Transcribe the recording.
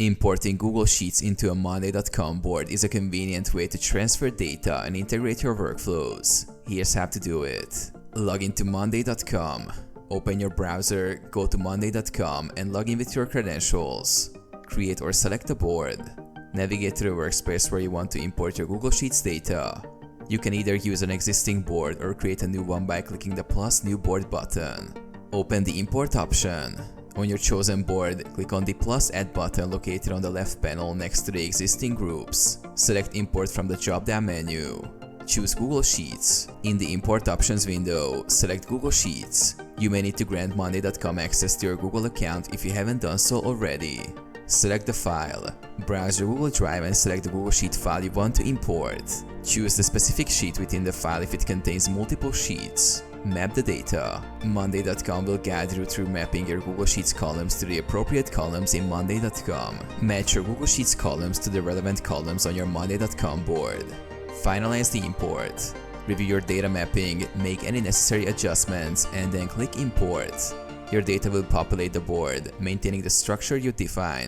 Importing Google Sheets into a Monday.com board is a convenient way to transfer data and integrate your workflows. Here's how to do it. Log into Monday.com. Open your browser, go to Monday.com and log in with your credentials. Create or select a board. Navigate to the workspace where you want to import your Google Sheets data. You can either use an existing board or create a new one by clicking the plus new board button. Open the import option. On your chosen board, click on the plus add button located on the left panel next to the existing groups. Select import from the drop-down menu. Choose Google Sheets. In the import options window, select Google Sheets. You may need to grant Monday.com access to your Google account if you haven't done so already. Select the file. Browse your Google Drive and select the Google Sheet file you want to import. Choose the specific sheet within the file if it contains multiple sheets. Map the data. Monday.com will guide you through mapping your Google Sheets columns to the appropriate columns in Monday.com. Match your Google Sheets columns to the relevant columns on your Monday.com board. Finalize the import. Review your data mapping, make any necessary adjustments, and then click Import. Your data will populate the board, maintaining the structure you defined.